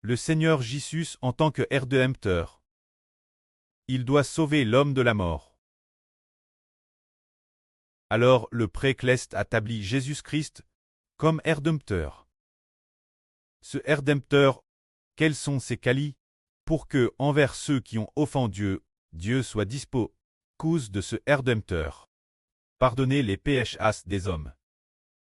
Le Seigneur Jésus en tant que Rédempteur. Il doit sauver l'homme de la mort. Alors le Précleste établit Jésus-Christ comme Rédempteur. Ce Rédempteur, quels sont ses qualités pour que, envers ceux qui ont offensé Dieu, Dieu soit dispo, cause de ce Rédempteur. Pardonner les péchés des hommes.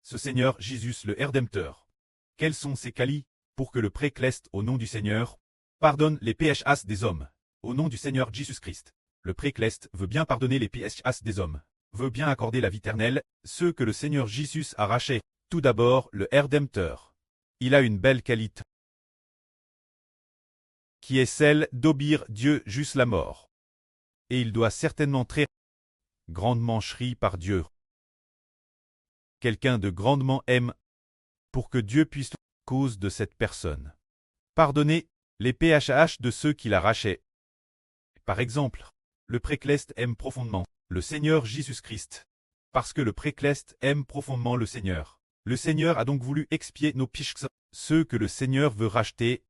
Ce Seigneur Jésus le Rédempteur. Quels sont ses qualités pour que le Précleste au nom du Seigneur pardonne les péchés des hommes. Au nom du Seigneur Jésus-Christ. Le Précleste veut bien pardonner les péchés des hommes. Veut bien accorder la vie éternelle, ceux que le Seigneur Jésus a rachetés. Tout d'abord, le Rédempteur. Il a une belle qualité, qui est celle d'obéir Dieu jusqu'à la mort. Et il doit certainement très grandement chéri par Dieu. Quelqu'un de grandement aime, pour que Dieu puisse, cause de cette personne, pardonner les péchés de ceux qui la rachetent. Par exemple, le Précleste aime profondément le Seigneur Jésus-Christ. Parce que le Précleste aime profondément le Seigneur. Le Seigneur a donc voulu expier nos péchés, ceux que le Seigneur veut racheter.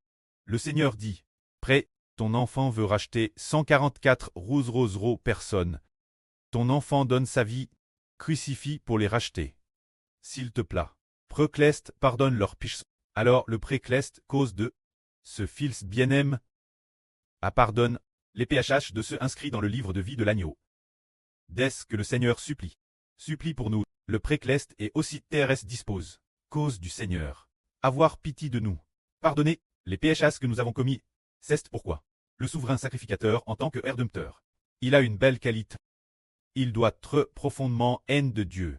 Le Seigneur dit, prêt, ton enfant veut racheter 144 personnes. Ton enfant donne sa vie, crucifie pour les racheter. S'il te plaît, Précleste pardonne leurs péchés. Alors le Précleste, cause de ce fils bien-aime, pardonne les péchés de ceux inscrits dans le livre de vie de l'agneau. Dès que le Seigneur supplie pour nous, le Précleste est aussi terrestre dispose, cause du Seigneur, avoir pitié de nous, pardonner les péchés que nous avons commis. C'est pourquoi le souverain sacrificateur en tant que Rédempteur, il a une belle qualité. Il doit être profondément haine de Dieu.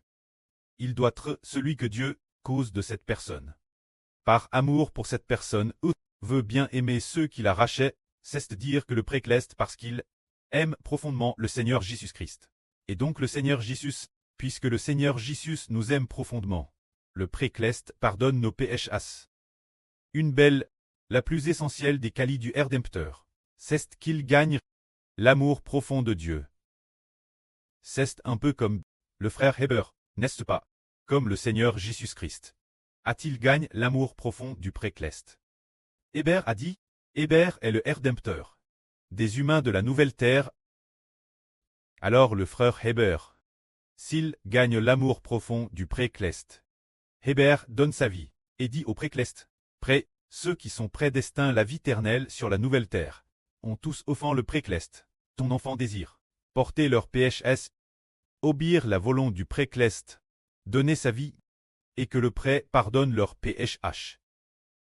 Il doit être celui que Dieu, cause de cette personne. Par amour pour cette personne, veut bien aimer ceux qui la rachètent, c'est-à-dire que le Précleste parce qu'il aime profondément le Seigneur Jésus-Christ. Et donc le Seigneur Jésus, puisque le Seigneur Jésus nous aime profondément, le Précleste pardonne nos péchés. Une belle, la plus essentielle des qualités du Rédempteur, c'est qu'il gagne l'amour profond de Dieu. C'est un peu comme le frère Héber, n'est-ce pas? Comme le Seigneur Jésus-Christ. A-t-il gagne l'amour profond du Précleste? Héber a dit, Héber est le Rédempteur des humains de la nouvelle terre. Alors le frère Héber, s'il gagne l'amour profond du Précleste, Héber donne sa vie, et dit au Précleste, prêt, ceux qui sont prédestinés la vie éternelle sur la nouvelle terre, ont tous offensé le Précleste, ton enfant désire, porter leurs péchés, obéir la volonté du Précleste, donner sa vie, et que le pré pardonne leurs péchés.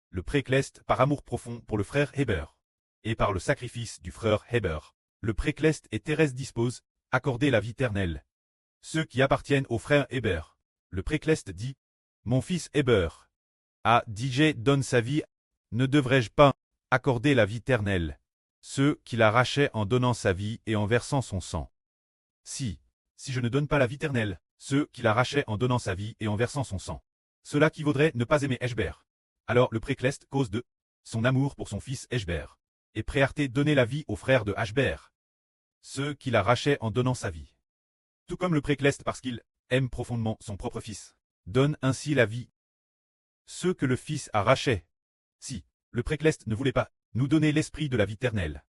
Le Précleste par amour profond pour le frère Héber, et par le sacrifice du frère Héber, le Précleste et Thérèse dispose, accorder la vie éternelle. Ceux qui appartiennent au frère Héber, le Précleste dit, mon fils Héber, DJ donne sa vie, ne devrais-je pas accorder la vie éternelle? Ceux qui la rachètent en donnant sa vie et en versant son sang. Si je ne donne pas la vie éternelle, ceux qui la rachètent en donnant sa vie et en versant son sang. Cela qui vaudrait ne pas aimer Héber. Alors le Précleste cause de son amour pour son fils Héber, et prêt à donner la vie aux frères de Héber. Ceux qui la rachètent en donnant sa vie. Tout comme le Précleste parce qu'il aime profondément son propre fils, donne ainsi la vie. Ceux que le fils a rachetés. Si le Précleste ne voulait pas nous donner l'esprit de la vie éternelle,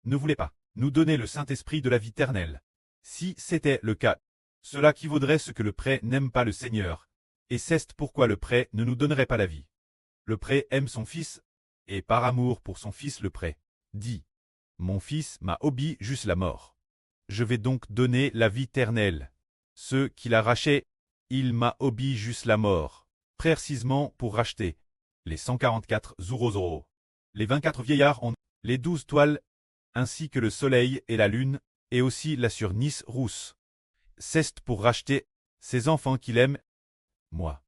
ne voulait pas nous donner le Saint-Esprit de la vie éternelle. Si c'était le cas, cela qui vaudrait ce que le pré n'aime pas le Seigneur, et c'est pourquoi le pré ne nous donnerait pas la vie. Le pré aime son fils, et par amour pour son fils le pré dit, mon fils m'a obéi jusqu'à la mort. Je vais donc donner la vie éternelle. Ceux qui la rachètent, il m'a obéi jusqu'à la mort, précisément pour racheter les 144 euros. Les 24 vieillards ont les 12 toiles, ainsi que le soleil et la lune, et aussi la surnice rousse. C'est pour racheter ces enfants qu'il aime, moi.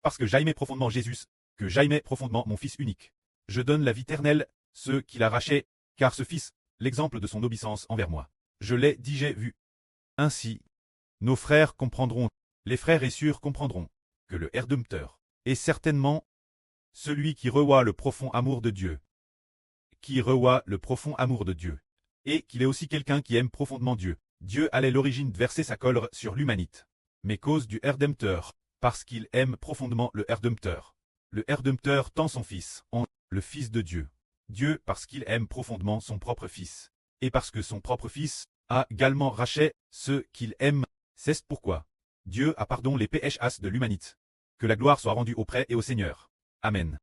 Parce que j'aimais profondément Jésus, que j'aimais profondément mon Fils unique. Je donne la vie éternelle, ceux qui la rachètent, car ce Fils, l'exemple de son obéissance envers moi, je l'ai dit j'ai vu. Ainsi, nos frères comprendront, les frères et sœurs comprendront, que le Rédempteur est certainement celui qui revoit le profond amour de Dieu. Qui revoit le profond amour de Dieu. Et qu'il est aussi quelqu'un qui aime profondément Dieu. Dieu allait l'origine de verser sa colère sur l'humanité. Mais cause du Rédempteur, parce qu'il aime profondément le Rédempteur. Le Rédempteur tend son Fils, en le Fils de Dieu. Dieu parce qu'il aime profondément son propre Fils. Et parce que son propre Fils a également racheté ceux qu'il aime. C'est pourquoi Dieu a pardonné les péchés de l'humanité. Que la gloire soit rendue auprès et au Seigneur. Amen.